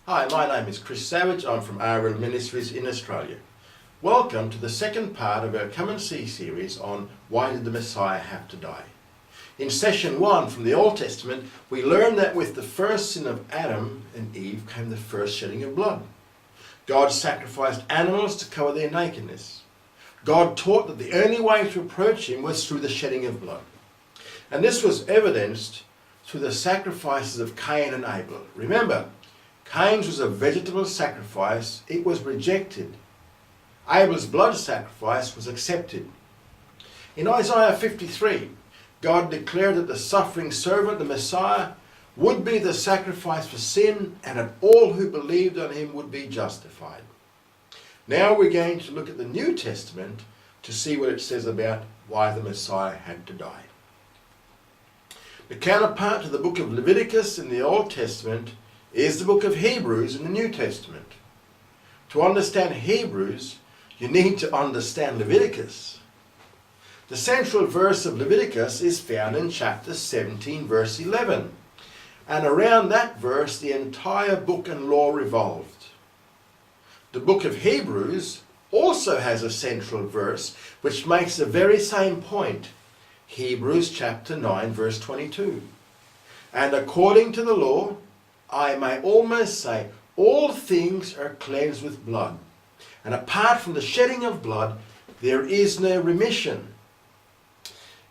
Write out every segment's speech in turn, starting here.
Hi, my name is Chris Savage. I'm from RL Ministries in Australia. Welcome to the second part of our Come and See series on Why Did the Messiah Have to Die? In session 1 from the Old Testament, we learned that with the first sin of Adam and Eve came the first shedding of blood. God sacrificed animals to cover their nakedness. God taught that the only way to approach him was through the shedding of blood. And this was evidenced through the sacrifices of Cain and Abel. Remember, Cain's was a vegetable sacrifice. It was rejected. Abel's blood sacrifice was accepted. In Isaiah 53, God declared that the suffering servant, the Messiah, would be the sacrifice for sin, and that all who believed on him would be justified. Now we're going to look at the New Testament to see what it says about why the Messiah had to die. The counterpart to the book of Leviticus in the Old Testament is the book of Hebrews in the New Testament. To understand Hebrews, you need to understand Leviticus. The central verse of Leviticus is found in chapter 17, verse 11. And around that verse, the entire book and law revolved. The book of Hebrews also has a central verse which makes the very same point. Hebrews chapter 9, verse 22. And according to the law, I may almost say, all things are cleansed with blood. And apart from the shedding of blood, there is no remission.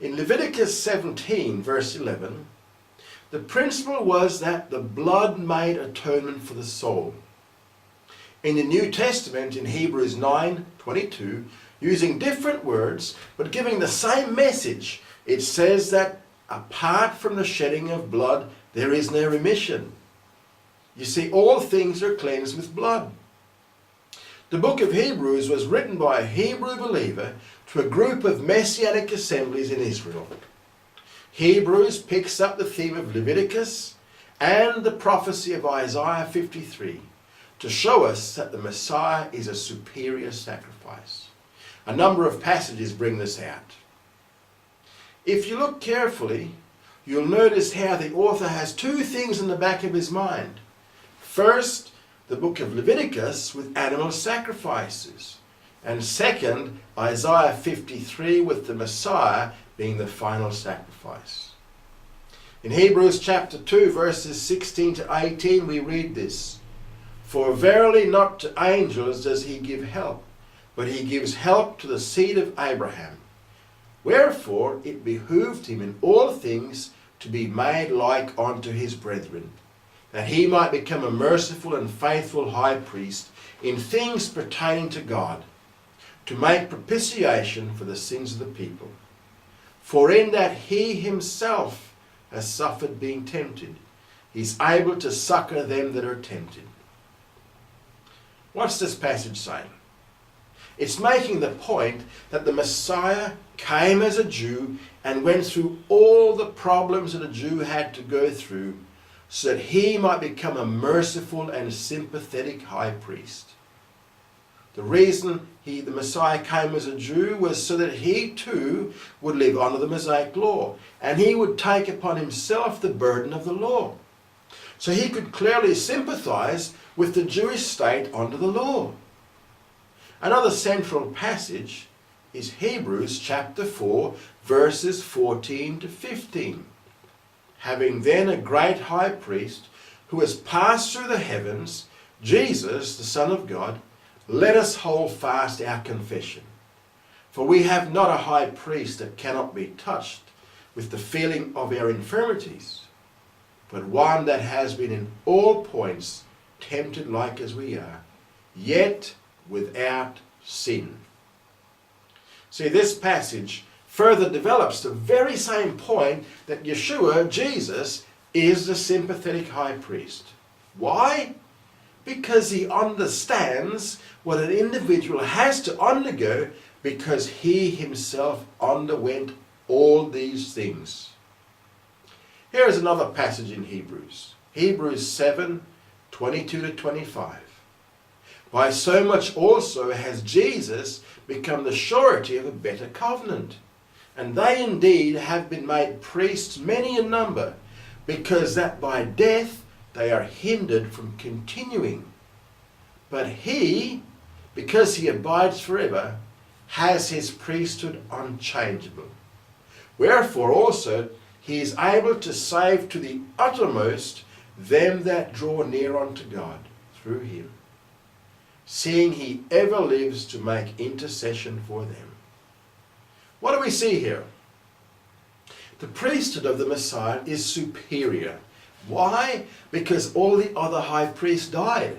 In Leviticus 17, verse 11, the principle was that the blood made atonement for the soul. In the New Testament, in Hebrews 9:22, using different words, but giving the same message, it says that apart from the shedding of blood, there is no remission. You see, all things are cleansed with blood. The book of Hebrews was written by a Hebrew believer to a group of messianic assemblies in Israel. Hebrews picks up the theme of Leviticus and the prophecy of Isaiah 53 to show us that the Messiah is a superior sacrifice. A number of passages bring this out. If you look carefully, you'll notice how the author has two things in the back of his mind. First, the book of Leviticus with animal sacrifices. And second, Isaiah 53 with the Messiah being the final sacrifice. In Hebrews chapter 2, verses 16 to 18, we read this. For verily not to angels does he give help, but he gives help to the seed of Abraham. Wherefore it behooved him in all things to be made like unto his brethren, that he might become a merciful and faithful high priest in things pertaining to God, to make propitiation for the sins of the people. For in that he himself has suffered being tempted, he is able to succor them that are tempted. What's this passage saying? It's making the point that the Messiah came as a Jew and went through all the problems that a Jew had to go through so that he might become a merciful and sympathetic high priest. The reason the Messiah came as a Jew was so that he too would live under the Mosaic law, and he would take upon himself the burden of the law. So he could clearly sympathize with the Jewish state under the law. Another central passage is Hebrews chapter 4, verses 14 to 15. Having then a great high priest who has passed through the heavens, Jesus, the Son of God, let us hold fast our confession. For we have not a high priest that cannot be touched with the feeling of our infirmities, but one that has been in all points tempted like as we are, yet without sin. See, this passage further develops the very same point that Yeshua, Jesus, is the sympathetic high priest. Why? Because he understands what an individual has to undergo because he himself underwent all these things. Here is another passage in Hebrews. Hebrews 7, 22 to 25. By so much also has Jesus become the surety of a better covenant. And they indeed have been made priests many in number, because that by death they are hindered from continuing. But he, because he abides forever, has his priesthood unchangeable. Wherefore also he is able to save to the uttermost them that draw near unto God through him, seeing he ever lives to make intercession for them. What do we see here? The priesthood of the Messiah is superior. Why? Because all the other high priests died.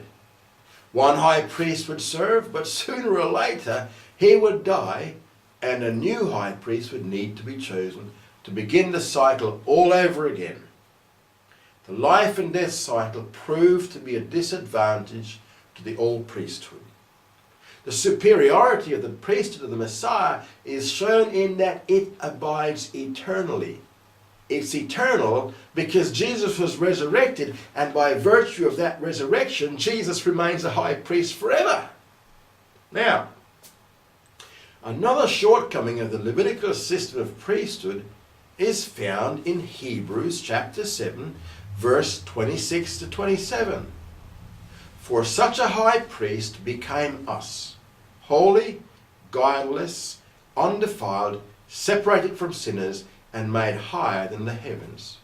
One high priest would serve, but sooner or later he would die, and a new high priest would need to be chosen to begin the cycle all over again. The life and death cycle proved to be a disadvantage to the old priesthood. The superiority of the priesthood of the Messiah is shown in that it abides eternally. It's eternal because Jesus was resurrected, and by virtue of that resurrection, Jesus remains a high priest forever. Now, another shortcoming of the Levitical system of priesthood is found in Hebrews chapter 7, verse 26 to 27. For such a high priest became us, holy, guileless, undefiled, separated from sinners, and made higher than the heavens,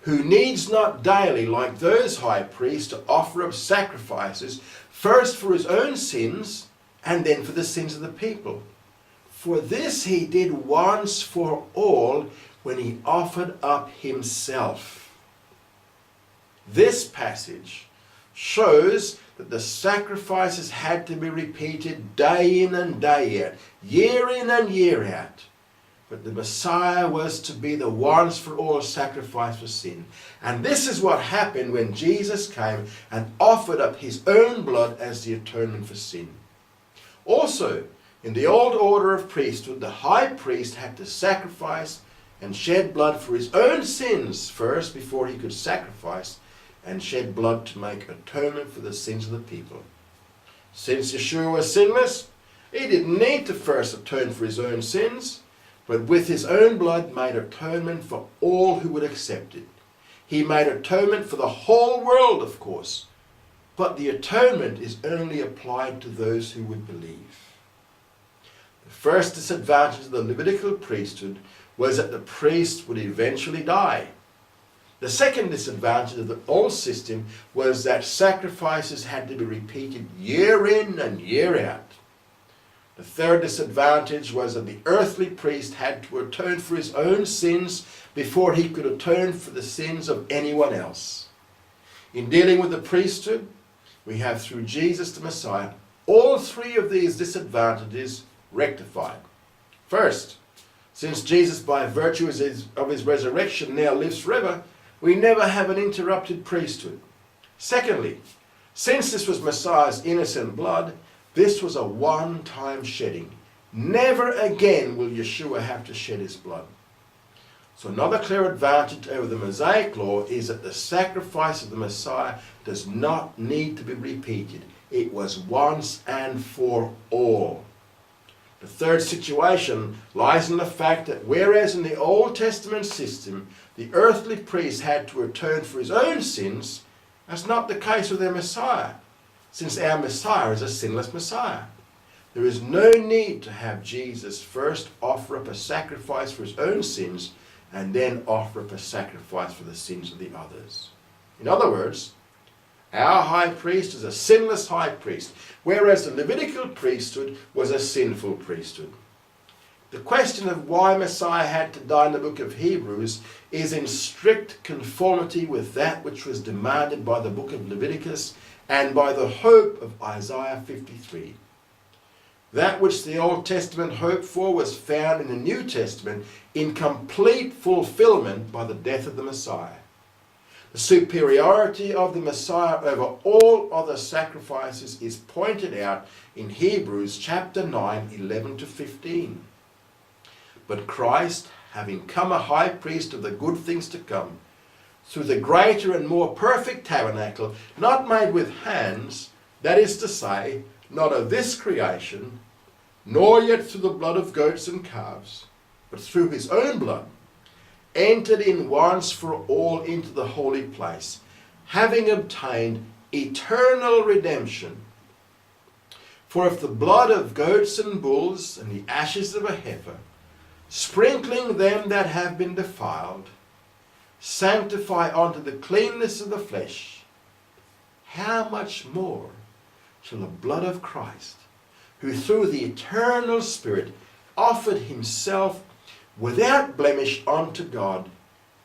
who needs not daily, like those high priests, to offer up sacrifices, first for his own sins, and then for the sins of the people. For this he did once for all, when he offered up himself. This passage shows that the sacrifices had to be repeated day in and day out, year in and year out. But the Messiah was to be the once for all sacrifice for sin. And this is what happened when Jesus came and offered up his own blood as the atonement for sin. Also, in the old order of priesthood, the high priest had to sacrifice and shed blood for his own sins first before he could sacrifice and shed blood to make atonement for the sins of the people. Since Yeshua was sinless, he didn't need to first atone for his own sins, but with his own blood made atonement for all who would accept it. He made atonement for the whole world, of course, but the atonement is only applied to those who would believe. The first disadvantage of the Levitical priesthood was that the priest would eventually die. The second disadvantage of the old system was that sacrifices had to be repeated year in and year out. The third disadvantage was that the earthly priest had to atone for his own sins before he could atone for the sins of anyone else. In dealing with the priesthood, we have through Jesus the Messiah all three of these disadvantages rectified. First, since Jesus by virtue of his resurrection now lives forever, we never have an interrupted priesthood. Secondly, since this was Messiah's innocent blood, this was a one-time shedding. Never again will Yeshua have to shed his blood. So another clear advantage over the Mosaic law is that the sacrifice of the Messiah does not need to be repeated. It was once and for all. The third situation lies in the fact that whereas in the Old Testament system the earthly priest had to atone for his own sins, that's not the case with their Messiah, since our Messiah is a sinless Messiah. There is no need to have Jesus first offer up a sacrifice for his own sins and then offer up a sacrifice for the sins of the others. In other words, our high priest is a sinless high priest, whereas the Levitical priesthood was a sinful priesthood. The question of why Messiah had to die in the book of Hebrews is in strict conformity with that which was demanded by the book of Leviticus and by the hope of Isaiah 53. That which the Old Testament hoped for was found in the New Testament in complete fulfillment by the death of the Messiah. The superiority of the Messiah over all other sacrifices is pointed out in Hebrews chapter 9, 11 to 15. But Christ, having come a high priest of the good things to come, through the greater and more perfect tabernacle, not made with hands, that is to say, not of this creation, nor yet through the blood of goats and calves, but through his own blood, entered in once for all into the holy place, having obtained eternal redemption. For if the blood of goats and bulls and the ashes of a heifer, sprinkling them that have been defiled, sanctify unto the cleanness of the flesh, how much more shall the blood of Christ, who through the eternal Spirit offered himself without blemish unto God,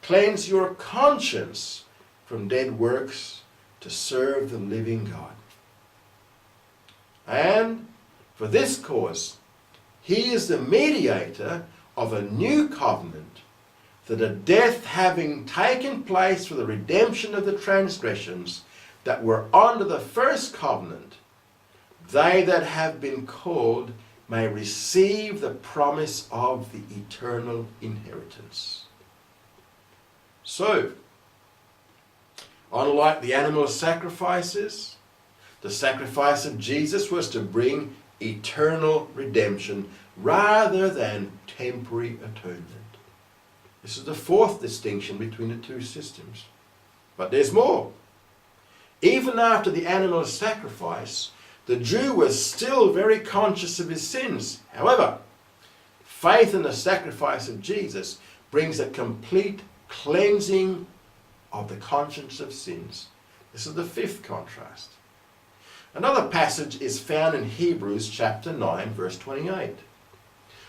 cleanse your conscience from dead works to serve the living God. And for this cause, he is the mediator of a new covenant, that a death having taken place for the redemption of the transgressions that were under the first covenant, they that have been called may receive the promise of the eternal inheritance. So, unlike the animal sacrifices, the sacrifice of Jesus was to bring eternal redemption rather than temporary atonement. This is the fourth distinction between the two systems. But there's more. Even after the animal sacrifice, the Jew was still very conscious of his sins. However, faith in the sacrifice of Jesus brings a complete cleansing of the conscience of sins. This is the fifth contrast. Another passage is found in Hebrews chapter 9, verse 28.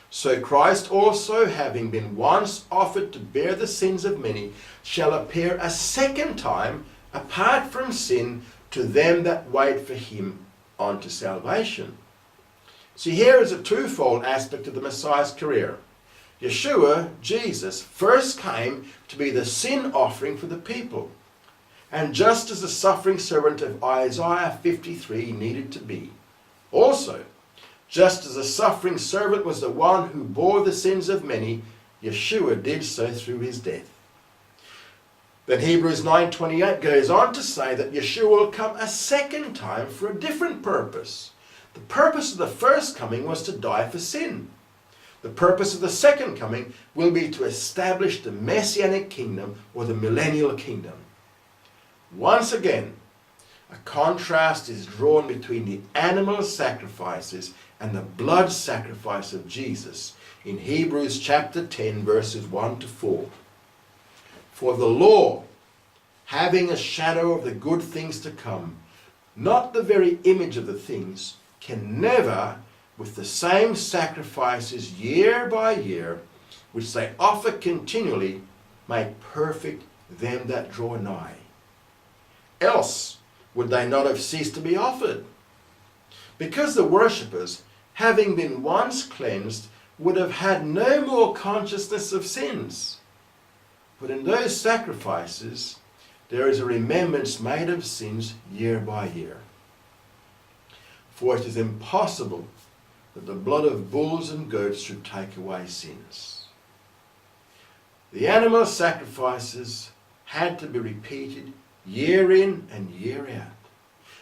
So Christ also, having been once offered to bear the sins of many, shall appear a second time apart from sin to them that wait for him unto salvation. See, here is a twofold aspect of the Messiah's career. Yeshua, Jesus, first came to be the sin offering for the people. And just as the suffering servant of Isaiah 53 needed to be, also, just as the suffering servant was the one who bore the sins of many, Yeshua did so through his death. Then Hebrews 9:28 goes on to say that Yeshua will come a second time for a different purpose. The purpose of the first coming was to die for sin. The purpose of the second coming will be to establish the Messianic kingdom or the millennial kingdom. Once again, a contrast is drawn between the animal sacrifices and the blood sacrifice of Jesus in Hebrews chapter 10 verses 1 to 4. For the law, having a shadow of the good things to come, not the very image of the things, can never, with the same sacrifices year by year, which they offer continually, make perfect them that draw nigh. Else would they not have ceased to be offered? Because the worshippers, having been once cleansed, would have had no more consciousness of sins. But in those sacrifices, there is a remembrance made of sins year by year. For it is impossible that the blood of bulls and goats should take away sins. The animal sacrifices had to be repeated year in and year out.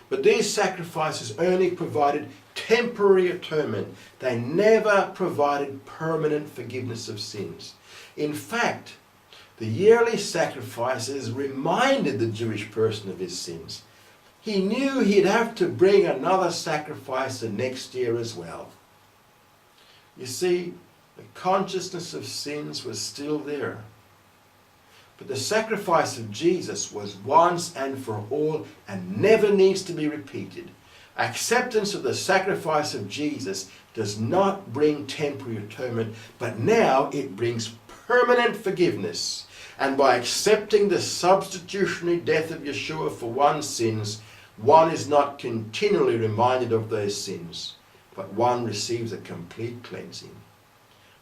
But these sacrifices only provided temporary atonement. They never provided permanent forgiveness of sins. In fact, the yearly sacrifices reminded the Jewish person of his sins. He knew he'd have to bring another sacrifice the next year as well. You see, the consciousness of sins was still there. But the sacrifice of Jesus was once and for all and never needs to be repeated. Acceptance of the sacrifice of Jesus does not bring temporary atonement, but now it brings permanent forgiveness. And by accepting the substitutionary death of Yeshua for one's sins, one is not continually reminded of those sins, but one receives a complete cleansing.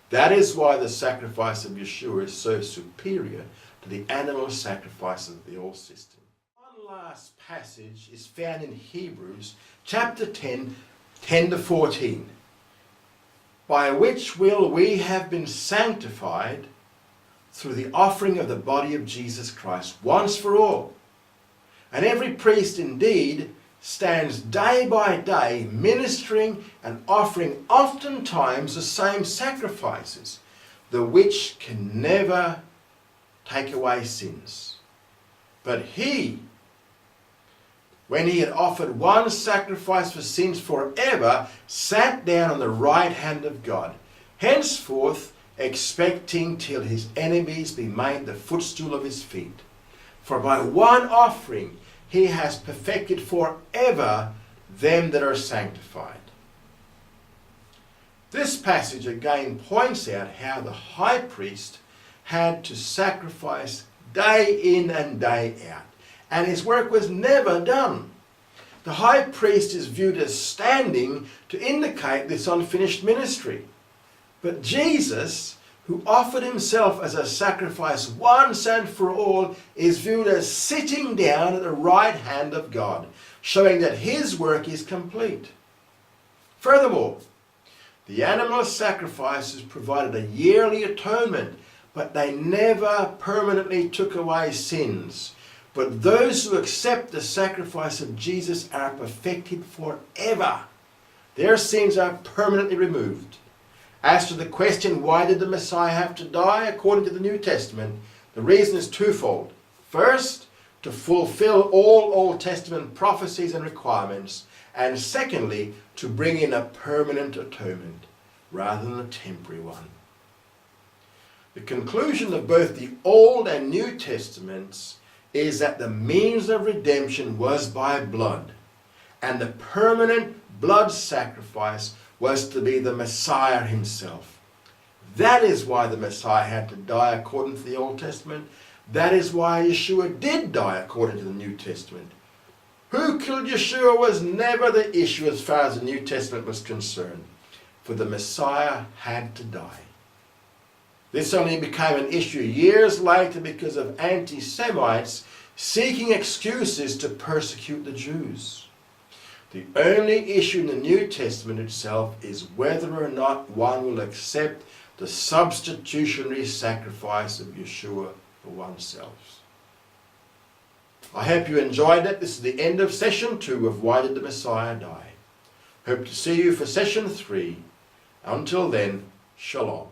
That is why the sacrifice of Yeshua is so superior to the animal sacrifices of the old system. One last passage is found in Hebrews chapter 10, 10 to 14. By which will we have been sanctified through the offering of the body of Jesus Christ once for all. And every priest indeed stands day by day ministering and offering oftentimes the same sacrifices, the which can never take away sins. But he when he had offered one sacrifice for sins forever, sat down on the right hand of God, henceforth expecting till his enemies be made the footstool of his feet. For by one offering he has perfected forever them that are sanctified. This passage again points out how the high priest had to sacrifice day in and day out, and his work was never done. The high priest is viewed as standing to indicate this unfinished ministry. But Jesus, who offered himself as a sacrifice once and for all, is viewed as sitting down at the right hand of God, showing that his work is complete. Furthermore, the animal sacrifices provided a yearly atonement, but they never permanently took away sins. But those who accept the sacrifice of Jesus are perfected forever. Their sins are permanently removed. As to the question, why did the Messiah have to die? According to the New Testament, the reason is twofold. First, to fulfill all Old Testament prophecies and requirements. And secondly, to bring in a permanent atonement rather than a temporary one. The conclusion of both the Old and New Testaments is that the means of redemption was by blood, and the permanent blood sacrifice was to be the Messiah himself. That is why the Messiah had to die according to the Old Testament. That is why Yeshua did die according to the New Testament. Who killed Yeshua was never the issue as far as the New Testament was concerned, for the Messiah had to die. This only became an issue years later because of anti-Semites seeking excuses to persecute the Jews. The only issue in the New Testament itself is whether or not one will accept the substitutionary sacrifice of Yeshua for oneself. I hope you enjoyed it. This is the end of session 2 of Why Did the Messiah Die? Hope to see you for session 3. Until then, Shalom.